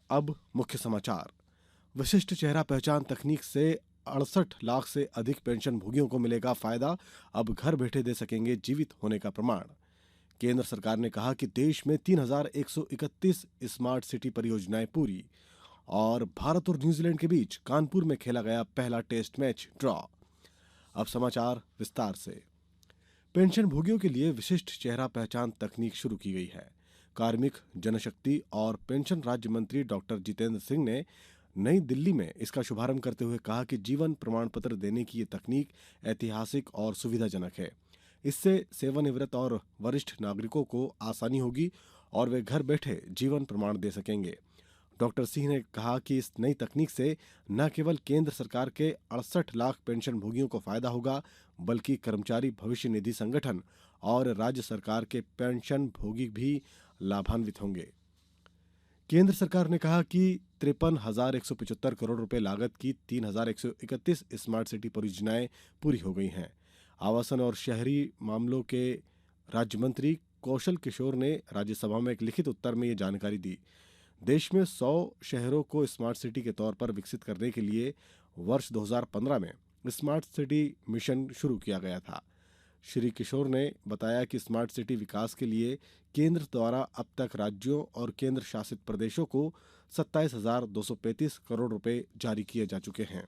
अब मुख्य समाचार। विशिष्ट चेहरा पहचान तकनीक से 68 लाख से अधिक पेंशन भोगियों को मिलेगा फायदा। अब घर बैठे दे सकेंगे जीवित होने का प्रमाण। केंद्र सरकार ने कहा कि देश में 3131 स्मार्ट सिटी परियोजनाएं पूरी। और भारत और न्यूजीलैंड के बीच कानपुर में खेला गया पहला टेस्ट मैच ड्रॉ। अब समाचार विस्तार से। पेंशन भोगियों के लिए विशिष्ट चेहरा पहचान तकनीक शुरू की गई है। कार्मिक, जनशक्ति और पेंशन राज्य मंत्री डॉक्टर जितेंद्र सिंह ने नई दिल्ली में इसका शुभारंभ करते हुए कहा कि जीवन प्रमाण पत्र देने की ये तकनीक ऐतिहासिक और सुविधाजनक है। इससे सेवानिवृत्त और वरिष्ठ नागरिकों को आसानी होगी और वे घर बैठे जीवन प्रमाण दे सकेंगे। डॉक्टर सिंह ने कहा कि इस नई तकनीक से न केवल केंद्र सरकार के 68 लाख पेंशन भोगियों को फायदा होगा, बल्कि कर्मचारी भविष्य निधि संगठन और राज्य सरकार के पेंशन भोगी भी लाभान्वित होंगे। केंद्र सरकार ने कहा कि 53,175 करोड़ रुपए लागत की 3,131 स्मार्ट सिटी परियोजनाएं पूरी हो गई हैं। आवासन और शहरी मामलों के राज्य मंत्री कौशल किशोर ने राज्यसभा में एक लिखित उत्तर में ये जानकारी दी। देश में 100 शहरों को स्मार्ट सिटी के तौर पर विकसित करने के लिए वर्ष 2015 में स्मार्ट सिटी मिशन शुरू किया गया था। श्री किशोर ने बताया कि स्मार्ट सिटी विकास के लिए केंद्र द्वारा अब तक राज्यों और केंद्र शासित प्रदेशों को 27,235 करोड़ रुपए जारी किए जा चुके हैं।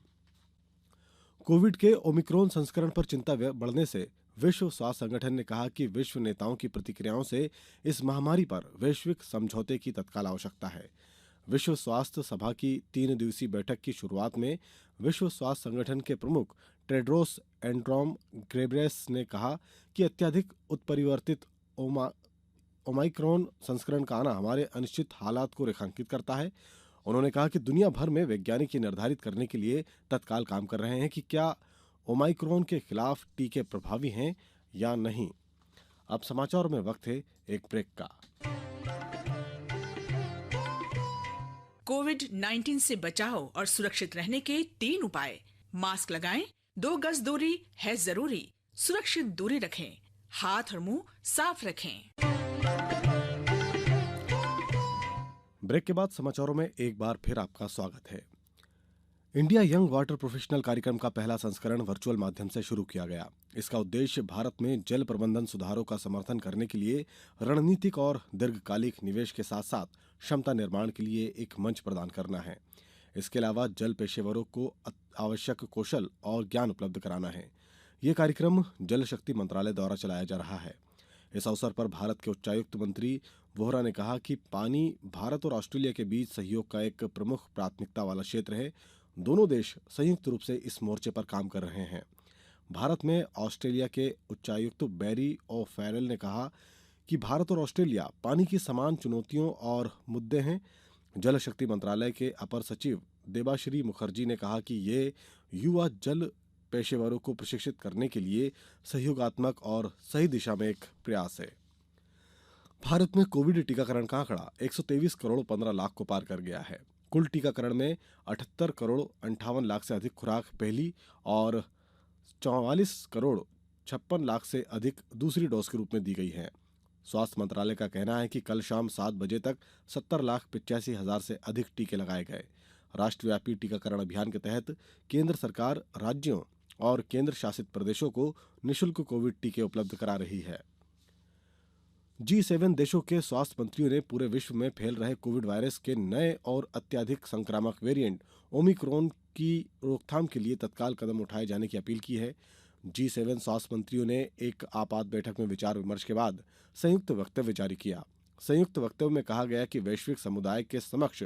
कोविड के ओमिक्रॉन संस्करण पर चिंता बढ़ने से विश्व स्वास्थ्य संगठन ने कहा कि विश्व नेताओं की प्रतिक्रियाओं से इस महामारी पर वैश्विक समझौते की तत्काल आवश्यकता है। विश्व स्वास्थ्य सभा की 3 दिवसीय बैठक की शुरुआत में विश्व स्वास्थ्य संगठन के प्रमुख टेड्रोस एड्नोम घेब्रेयेसस ने कहा कि अत्यधिक उत्परिवर्तित ओमाइक्रॉन संस्करण का आना हमारे अनिश्चित हालात को रेखांकित करता है। उन्होंने कहा कि दुनिया भर में वैज्ञानिक ये निर्धारित करने के लिए तत्काल काम कर रहे हैं कि क्या ओमाइक्रॉन के खिलाफ टीके प्रभावी हैं या नहीं। अब समाचारों में वक्त है एक ब्रेक का। कोविड-19 से बचाव और सुरक्षित रहने के 3 उपाय। मास्क लगाएं, 2 गज दूरी है जरूरी, सुरक्षित दूरी रखें, हाथ और मुंह साफ रखें। ब्रेक के बाद समाचारों में एक बार फिर आपका स्वागत है। इंडिया यंग वाटर प्रोफेशनल कार्यक्रम का पहला संस्करण वर्चुअल माध्यम से शुरू किया गया। इसका उद्देश्य भारत में जल प्रबंधन सुधारों का समर्थन करने के लिए रणनीतिक और दीर्घकालिक निवेश के साथ साथ क्षमता निर्माण के लिए एक मंच प्रदान करना है। इसके अलावा जल पेशेवरों को आवश्यक कौशल और ज्ञान उपलब्ध कराना है। ये कार्यक्रम जल शक्ति मंत्रालय द्वारा चलाया जा रहा है। इस अवसर पर भारत के उच्चायुक्त मंत्री वोहरा ने कहा कि पानी भारत और ऑस्ट्रेलिया के बीच सहयोग का एक प्रमुख प्राथमिकता वाला क्षेत्र है। दोनों देश संयुक्त रूप से इस मोर्चे पर काम कर रहे हैं। भारत में ऑस्ट्रेलिया के उच्चायुक्त बैरी ओ फैरेल ने कहा कि भारत और ऑस्ट्रेलिया पानी की समान चुनौतियों और मुद्दे हैं। जल शक्ति मंत्रालय के अपर सचिव देबाश्री मुखर्जी ने कहा कि ये युवा जल पेशेवरों को प्रशिक्षित करने के लिए सहयोगात्मक और सही दिशा में एक प्रयास है। भारत में कोविड टीकाकरण का आंकड़ा 123 करोड़ 15 लाख को पार कर गया है। कुल टीकाकरण में 78 करोड़ 58 लाख से अधिक खुराक पहली और 44 करोड़ 56 लाख से अधिक दूसरी डोज के रूप में दी गई है। स्वास्थ्य मंत्रालय का कहना है कि कल शाम 7 बजे तक 70,85,000 से अधिक टीके लगाए गए। राष्ट्रव्यापी टीकाकरण अभियान के तहत केंद्र सरकार राज्यों और केंद्र शासित प्रदेशों को निःशुल्क कोविड टीके उपलब्ध करा रही है। G7 देशों के स्वास्थ्य मंत्रियों ने पूरे विश्व में फैल रहे कोविड वायरस के नए और अत्यधिक संक्रामक वेरिएंट ओमिक्रॉन की रोकथाम के लिए तत्काल कदम उठाए जाने की अपील की है। G7 स्वास्थ्य मंत्रियों ने एक आपात बैठक में विचार विमर्श के बाद संयुक्त वक्तव्य जारी किया। संयुक्त वक्तव्य में कहा गया कि वैश्विक समुदाय के समक्ष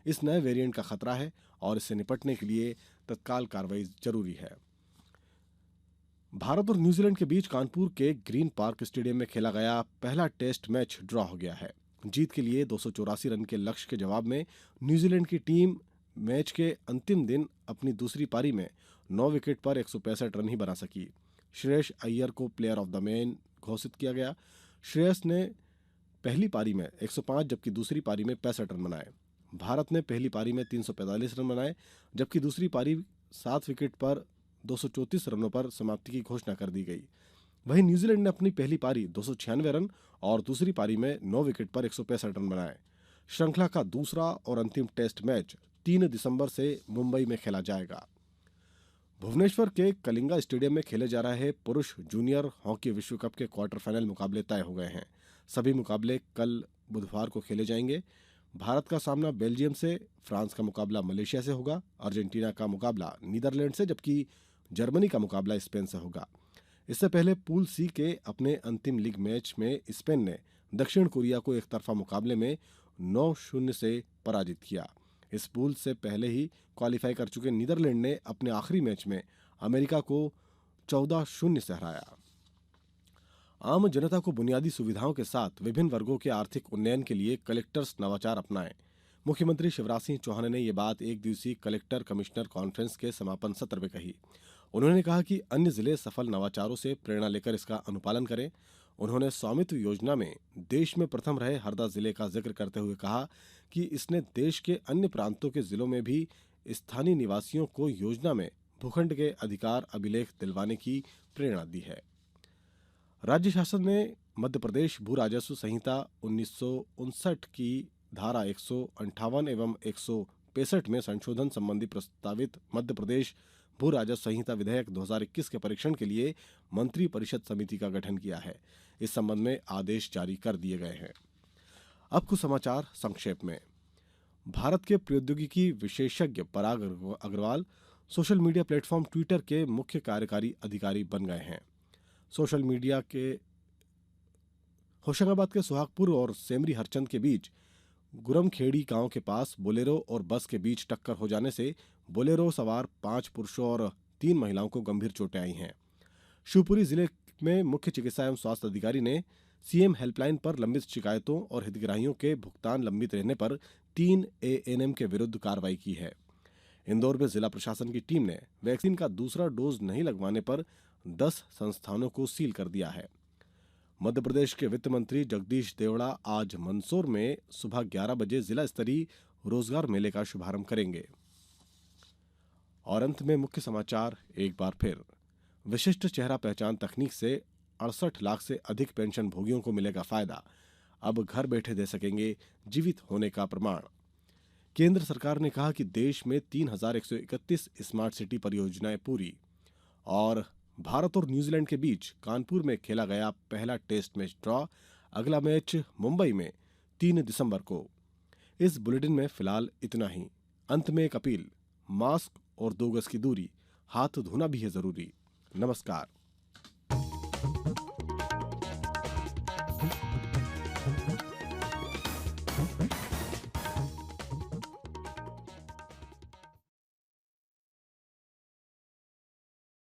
इस नए वेरिएंट का खतरा है और इससे निपटने के लिए तत्काल कार्रवाई जरूरी है। भारत और न्यूजीलैंड के बीच कानपुर के ग्रीन पार्क स्टेडियम में खेला गया पहला टेस्ट मैच ड्रॉ हो गया है। जीत के लिए 284 रन के लक्ष्य के जवाब में न्यूजीलैंड की टीम मैच के अंतिम दिन अपनी दूसरी पारी में 9 विकेट पर 165 रन ही बना सकी। श्रेयस अय्यर को प्लेयर ऑफ द मैच घोषित किया गया। श्रेयस ने पहली पारी में 105 जबकि दूसरी पारी में 65 रन बनाए। भारत ने पहली पारी में 345 रन बनाए जबकि दूसरी पारी 7 विकेट पर 234 रनों पर समाप्ति की घोषणा कर दी गई। वहीं न्यूजीलैंड ने अपनी पहली पारी 296 रन और दूसरी पारी में 9 विकेट पर 165 रन बनाए। श्रृंखला का दूसरा और अंतिम टेस्ट मैच 3 दिसंबर से मुंबई में खेला जाएगा। भुवनेश्वर के कलिंगा स्टेडियम में खेले जा रहे पुरुष जूनियर हॉकी विश्व कप के क्वार्टर फाइनल मुकाबले तय हो गए हैं। सभी मुकाबले कल बुधवार को खेले जाएंगे। भारत का सामना बेल्जियम से, फ्रांस का मुकाबला मलेशिया से होगा, अर्जेंटीना का मुकाबला नीदरलैंड से, जबकि जर्मनी का मुकाबला स्पेन से होगा। इससे पहले पूल सी के अपने अंतिम लीग मैच में स्पेन ने दक्षिण कोरिया को एक तरफा मुकाबले में 9-0 से पराजित किया। इस पूल से पहले ही क्वालीफाई कर चुके नीदरलैंड ने अपने आखिरी मैच में अमेरिका को 14-0 से हराया। आम जनता को बुनियादी सुविधाओं के साथ विभिन्न वर्गों के आर्थिक उन्नयन के लिए कलेक्टर्स नवाचार अपनाएं। मुख्यमंत्री शिवराज सिंह चौहान ने ये बात एक दिवसीय कलेक्टर कमिश्नर कॉन्फ्रेंस के समापन सत्र में कही। उन्होंने कहा कि अन्य जिले सफल नवाचारों से प्रेरणा लेकर इसका अनुपालन करें। उन्होंने स्वामित्व योजना में देश में प्रथम रहे हरदा जिले का जिक्र करते हुए कहा कि इसने देश के अन्य प्रांतों के जिलों में भी स्थानीय निवासियों को योजना में भूखंड के अधिकार अभिलेख दिलवाने की प्रेरणा दी है। राज्य शासन ने मध्य प्रदेश भू राजस्व संहिता 1959 की धारा 158 एवं 165 में संशोधन संबंधी प्रस्तावित मध्य प्रदेश भू राजस्व संहिता विधेयक 2021 के परीक्षण के लिए मंत्री परिषद समिति का गठन किया है। इस संबंध में आदेश जारी कर दिए गए हैं। अब कुछ समाचार संक्षेप में। भारत के प्रौद्योगिकी विशेषज्ञ Parag Agrawal social media platform Twitter के मुख्य कार्यकारी अधिकारी बन गए हैं। सोशल मीडिया के होशंगाबाद के सुहागपुर और सेमरी हरचंद के बीच गुरमखेड़ी गांव के पास बोलेरो और बस के बीच टक्कर हो जाने से बोलेरो सवार 5 पुरुषों और 3 महिलाओं को गंभीर चोटें आई हैं। शिवपुरी जिले में मुख्य चिकित्सा एवं स्वास्थ्य अधिकारी ने सीएम हेल्पलाइन पर लंबित शिकायतों और हितग्राहियों के भुगतान लंबित रहने पर 3 एएनएम के विरुद्ध कार्रवाई की है। इंदौर में जिला प्रशासन की टीम ने वैक्सीन का दूसरा डोज नहीं लगवाने पर 10 संस्थानों को सील कर दिया है। मध्य प्रदेश के वित्त मंत्री जगदीश देवड़ा आज मंदसौर में सुबह 11 बजे जिला स्तरीय रोजगार मेले का शुभारंभ करेंगे। और अंत में मुख्य समाचार एक बार फिर। विशिष्ट चेहरा पहचान तकनीक से 68 लाख से अधिक पेंशन भोगियों को मिलेगा फायदा। अब घर बैठे दे सकेंगे जीवित होने का प्रमाण। केंद्र सरकार ने कहा कि देश में 3131 स्मार्ट सिटी परियोजनाएं पूरी। और भारत और न्यूजीलैंड के बीच कानपुर में खेला गया पहला टेस्ट मैच ड्रॉ। अगला मैच मुंबई में 3 दिसंबर को। इस बुलेटिन में फिलहाल इतना ही। अंत में एक अपील, मास्क और 2 गज की दूरी, हाथ धोना भी है जरूरी। नमस्कार।